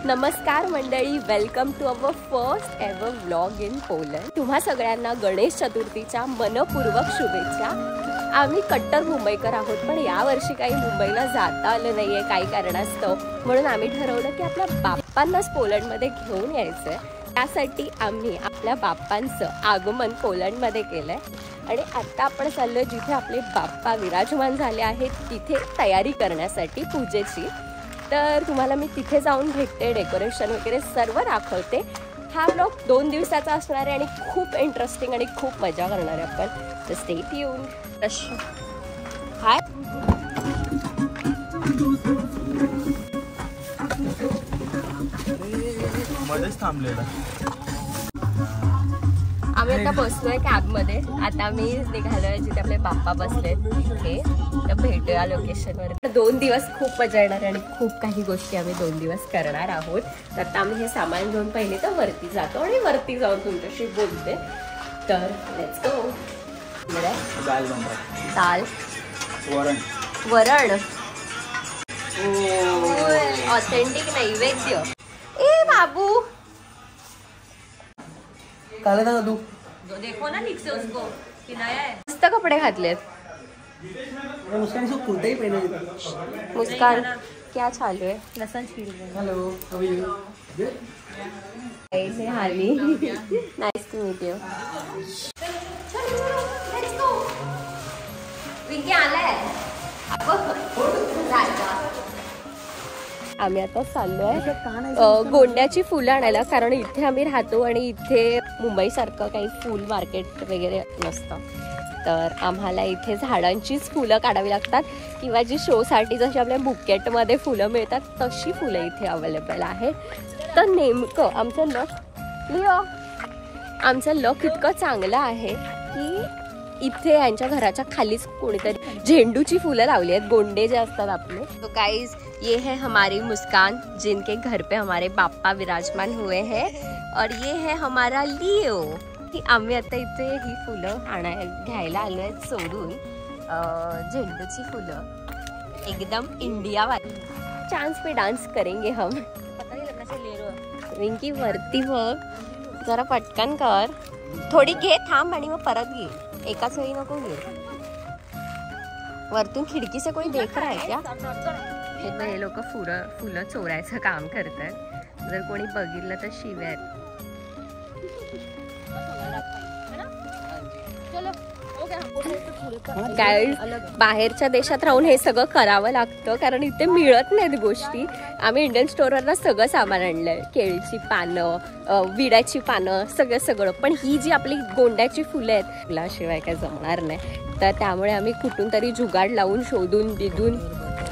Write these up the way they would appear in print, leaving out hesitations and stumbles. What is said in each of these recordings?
नमस्कार मंडळी, welcome to our first ever vlog in Poland. तुम्हा सगळ्यांना गणेश चतुर्थीच्या मनपूर्वक शुभेच्छा। आम्ही कट्टर मुंबईकर आहोत, पण या वर्षी काही मुंबईला जाता आलं नाहीये काही कारणास्तव, म्हणून आम्ही ठरवलं की आपल्या बाप्पांनाच पोलंडमध्ये घेऊन यायचंय। त्यासाठी आम्ही आपल्या बाप्पांचं आगमन पोलंडमध्ये केलंय आणि आता आपण चाललोय जिथे आपले बाप्पा विराजमान झाले आहेत तिथे तयारी करण्यासाठी पूजेची। तर तुम्हाला मी तिथे जाऊन भेटते, डेकोरेशन वगैरे सर्व दाखवते। हा व्लॉग 2 दिवसाचा असणार आहे आणि खूप इंटरेस्टिंग आणि खूप मजा करणार आहे आपण। तर स्टे ट्यून्ड। हाय, मध्येच थांबलेला। आम्ही आता बसलोय कॅब मध्ये। आता मी निघालोय जिथे आपले बाप्पा बसलेत तिथे, तर भेटूया लोकेशनवर। 2 दिवस खूप मजा येणार आणि खूप काही गोष्टी आम्ही 2 दिवस करणार आहोत। तर आता आम्ही हे सामान घेऊन पहिले तर वरती जातो आणि वरती जाऊन तुमच्याशी बोलते। तर लेट्स गो। दाल, वरण, ऑथेंटिक नैवेद्य। ए बाबू, काले ना तू देखो ना ठीक से उसको, पिलाया है। मस्त कपडे घातलेत। मुस्कान इसको कुर्ता ही पहना है। मुस्कान क्या चालू है? लसन छील रहे हैं। Hello, how are you? ऐसे हाली। Nice to meet you. Let's go. Vicky आलाय। आम्ही आता चाललोय गोंड्याची फुलं आणायला, कारण इथे आम्ही राहतो आणि इथे मुंबई सारखं काही फुल मार्केट वगैरे नसतं। तर आम्हाला इथे झाडांचीच फुलं काढावी लागतात, किंवा जी शोसाठी जशी आपल्या बुकेटमध्ये फुलं मिळतात तशी फुलं इथे अवेलेबल आहे। तर नेमकं आमचं लक इतकं चांगलं आहे की इथे यांच्या घराच्या खालीच कोणीतरी झेंडूची फुलं लावली आहेत, गोंडे जे असतात आपले। तो गाइस, ये है हमारी मुस्कान जिनके घर पे हमारे बाप्पा विराजमान हुए हैं, और ये है हमारा लिओ। आम्ही आता इथे ही फुलं घ्यायला आलोय सोडून, झेंडूची फुलं एकदम इंडिया वाली। चांस पे डांस करेंगे हम। पता नहीं लगना चाहिए ले रो। रिंकी वरती बघ, जरा पटकन कर, थोडी घे, थांब आणि मग परत घे, एकाच वेळी नको घे। वरतून खिडकी से कोई देख रहा है क्या? हे लोक फुलं चोरायचं काम करतात, जर कोणी बघितलं तर शिव्या। गाईड, बाहेरच्या देशात राहून हे सगळं करावं लागतं, कारण इथे मिळत नाहीत गोष्टी। आम्ही इंडियन स्टोअरवरनं सगळं सामान आणलंय, केळीची पानं, विड्याची पानं, सगळं। पण ही जी आपली गोंड्याची फुलं आहेत फुलाशिवाय काय जमणार नाही, तर त्यामुळे आम्ही कुठून तरी जुगाड लावून शोधून बिधून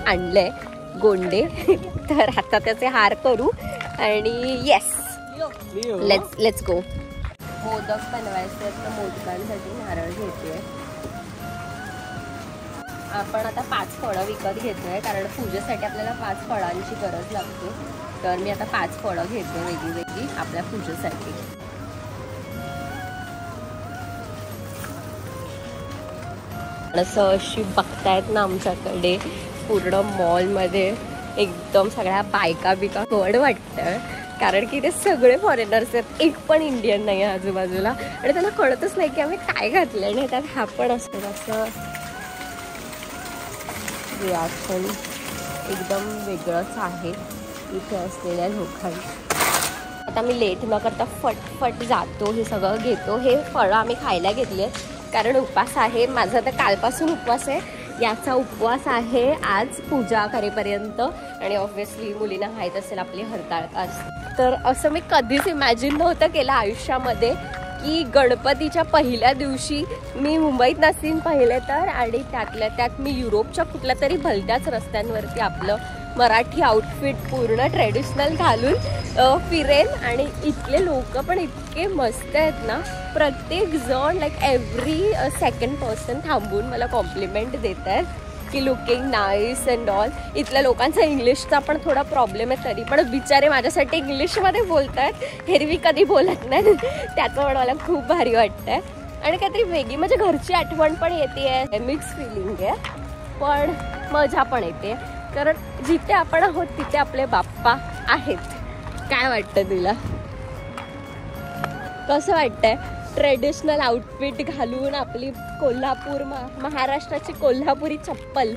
आणलंय गोंडे। तर आता त्याचे हार करू आणि येस, लेट्स गो। मोदक बनवायचे, तर मोदकांसाठी नारळ घेतोय आपण। आता 5 फळं विकत घेतोय, कारण पूजेसाठी आपल्याला 5 फळांची गरज लागते। तर मी आता 5 फळं घेतोय वेगळी आपल्या पूजेसाठी। असं अशी बघतायत ना आमच्याकडे पूर्ण मॉलमध्ये एकदम सगळ्या बायका बिका कड वाटतं, कारण की ते सगळे फॉरेनर्स आहेत, एक पण इंडियन नाही आहे आजूबाजूला, आणि त्यांना कळतच नाही की आम्ही काय घातलंय नाही। त्यात हा पण असतो असं रिॲक्शन एकदम वेगळंच आहे इथे असलेल्या लोकांचं। आता मी लेट न करता फटफट जातो, हे सगळं घेतो। हे फळं आम्ही खायला घेतले कारण उपवास आहे माझा, तर कालपासून उपवास आहे, याचा उपवास आहे आज पूजा करेपर्यंत। आणि ऑब्व्हियसली मुलींना माहीत असेल आपली हरताळका असते। तर असं मी कधीच इमॅजिन नव्हतं केलं आयुष्यामध्ये की गणपतीच्या पहिल्या दिवशी मी मुंबईत नसीन पहिले तर, आणि त्यातल्या त्यात मी युरोपच्या कुठल्या तरी भलत्याच रस्त्यांवरती आपलं मराठी आउटफिट पूर्ण ट्रेडिशनल घालून फिरेन। आणि इथले लोक पण इतके मस्त आहेत ना, प्रत्येक जण लाईक एव्हरी सेकंड पर्सन थांबून मला कॉम्प्लिमेंट देत आहेत की लुकिंग नाईस अँड ऑल। इथल्या लोकांचा इंग्लिशचा पण थोडा प्रॉब्लेम आहे, तरी पण बिचारे माझ्यासाठी इंग्लिशमध्ये बोलत आहेत, हेरवी कधी बोलत नाही, त्याचं पण मला खूप भारी वाटतंय। आणि काहीतरी वेगळी म्हणजे घरची आठवण पण येते, मिक्स फिलिंग आहे, पण मजा पण येते, कारण जिथे आपण आहोत तिथे आपले बाप्पा आहेत। काय वाटतं तुला? कसं वाटतंय ट्रेडिशनल आउटफिट घालून आपली कोल्हापूर महाराष्ट्राची कोल्हापुरी चप्पल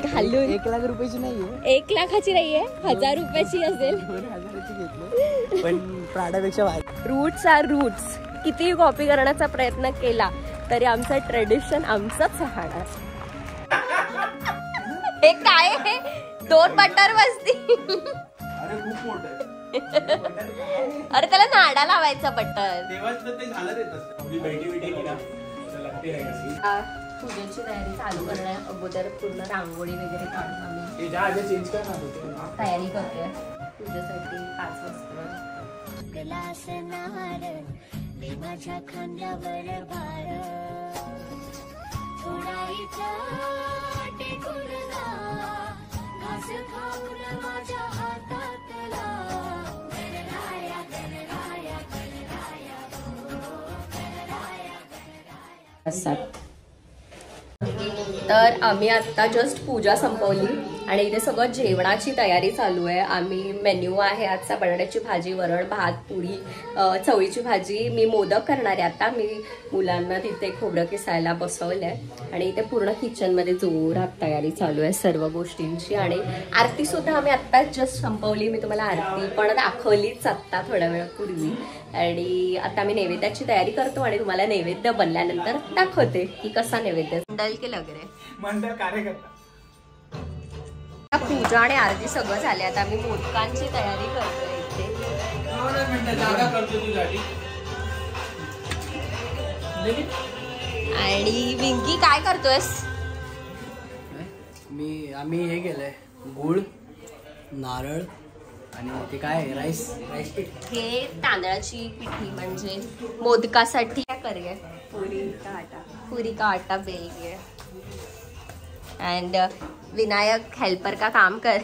घालून? 1 लाख रुपयाची नाहीये, 1 लाखाची नाहीये, 1000 रुपयाची असेल. 2000ची घेतली पण प्राडापेक्षा रूट्स आर रूट्स. किती कॉपी करण्याचा प्रयत्न केला तरी आमचं ट्रेडिशन आमचंच राहणार. हे काय आहे? 2 बटर बसती. अरे खूप मोठं आहे. अरे त्याला नाडा लावायचा बटर. तेव्हाच तर ते झालं देतात. आपली बैठी बिठी की ना लागते नाही. पूजेची तयारी चालू करण्या अगोदर पूर्ण रांगोळी वगैरे काढून आम्ही हे जा चेंज करणार होते. तयारी करतोय पूजेसाठी 5 वाजता. माझ्या खांद्यावर भार माझ्या हातातला तर आम्ही आता जस्ट पूजा संपवली आणि इथे सगळं जेवणाची तयारी चालू आहे. आम्ही मेन्यू आहे आजचा बटाट्याची भाजी, वरण, भात, पुरी, चवळीची भाजी. मी मोदक करणार आहे आता. मी मुलांना तिथे खोबरं किसायला बसवलंय आणि इथे पूर्ण किचनमध्ये जोरात तयारी चालू आहे सर्व गोष्टींची. आणि आरती सुद्धा आम्ही आत्ता जस्ट संपवली. मी तुम्हाला आरती पण दाखवलीच आत्ता थोड्या वेळापूर्वी. आणि आता मी नैवेद्याची तयारी करतो आणि तुम्हाला नैवेद्य बनल्यानंतर दाखवते की कसा नैवेद्य डल केलं वगैरे मंडळ कार्यकर्ता. पूजा आणि आरती सगळं झाले. आता आम्ही मोदकांची तयारी करतोय इथे. आणि विंकी काय करतोयस? आम्ही हे केलंय गुळ, नारळ आणि ते काय राईस पीठ. हे तांदळाची पिठी म्हणजे मोदकासाठी काय करूया? पुरी का आटा बेल. एंड विनायक हेल्पर का काम कर.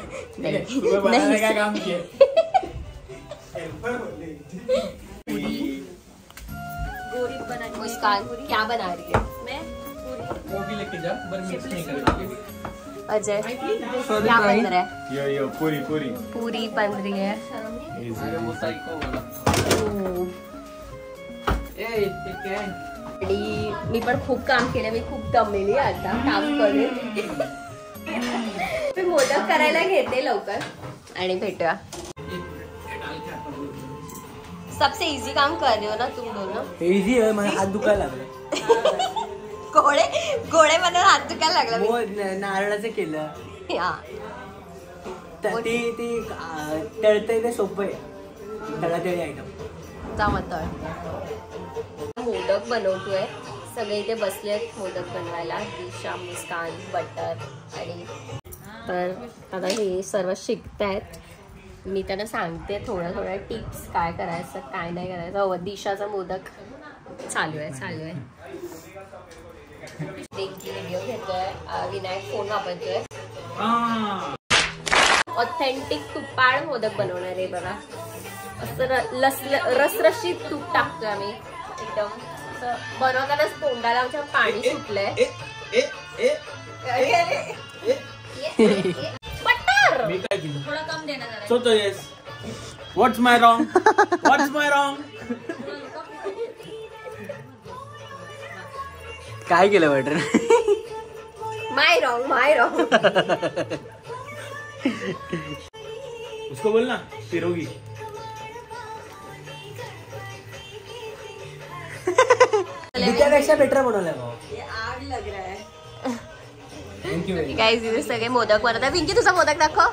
काम किया मुस्कान क्या बना रही है? मैं पूरी लेके जा, मिक्स नहीं करना. अजय क्या बन रहा है? यो पूरी पूरी बन रही है. आणि मी पण खूप काम केलं. मी खूप दमलेली आता काम करून. मी मोदक करायला घेते लवकर आणि भेटूया. सबसे इजी काम कर रहे हो ना तुम दोनों. इजी है. मला हात दुखायला लागले. गोळे म्हणून हात दुखायला लागला. नारळाचं केलं. ते तळतंय ते सोपं आहे. तळतळी आयटम जा मग तळ. मोदक बनवतोय. सगळे इथे बसले मोदक बनवायला. दिशा, मुस्कान, बटर आणि तर आता हे सर्व शिकतायत. मी त्यांना सांगते थोड्या टिप्स काय करायचं काय नाही करायचं. दिशाचा मोदक चालू आहे. व्हिडिओ घेतोय. विनायक फोन वापरतोय. ऑथेंटिक तुपाळ मोदक बनवणार आहे बघा. असं रसरशीत तूप टाकतोय आम्ही. एकदम बनवतानाच तोंडाला आमच्या पाणी सुटलंय. बटर मी काय केलं? थोडा कम देना जरा. So yes. What's my wrong? काय केलं बटर? माय रॉंग. उसको बोल ना पिरोगी. त्यापेक्षा बेटर बनवलंय भाऊ. आग लग रहा है. थँक्यू. गाईज इथे सगळे मोदक बनवतात. विंकी तुझा मोदक दाखव.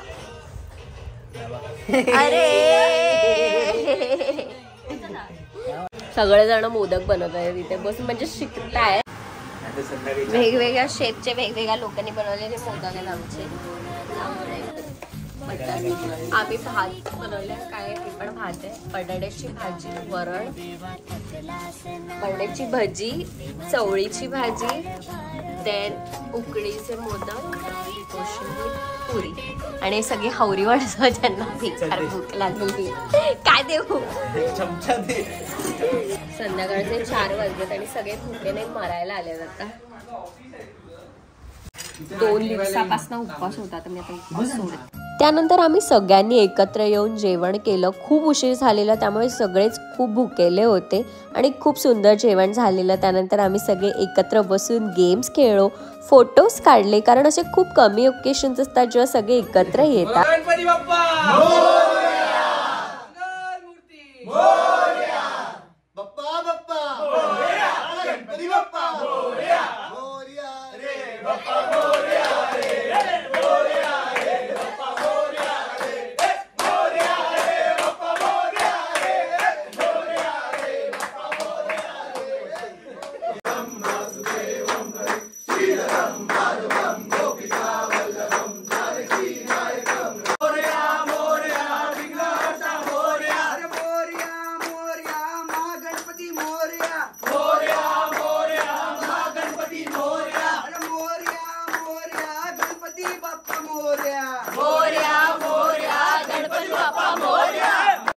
अरे सगळेजण मोदक बनवत आहेत इथे बसून म्हणजे शिकताय. वेगवेगळ्या शेपचे वेगवेगळ्या लोकांनी बनवलेले मोदक आहेत आमचे. आम्ही भात बनवले. काय हे पण भात आहे. बटाट्याची भाजी, वरण, बटाट्याची भजी, चवळीची भाजी, देन उकडीचे मोदक, कोशिंबीर, पुरी आणि सगळी हावरी वाढसं ज्यांना भूक लागली. काय देऊ? चमचा दे. संध्याकाळचे 4 वाजलेत आणि सगळे भुकेने मरायला आले आता. 2 दिवसापासून उपवास होता तर मी आता उपवास सोडत. त्यानंतर आम्ही सगळ्यांनी एकत्र येऊन जेवण केलं. खूप उशीर झालेला त्यामुळे सगळेच खूप भुकेले होते आणि खूप सुंदर जेवण झालेलं. त्यानंतर आम्ही सगळे एकत्र बसून गेम्स खेळलो, फोटोज काढले, कारण असे खूप कमी ओकेशन्स असतात जेव्हा सगळे एकत्र येतात.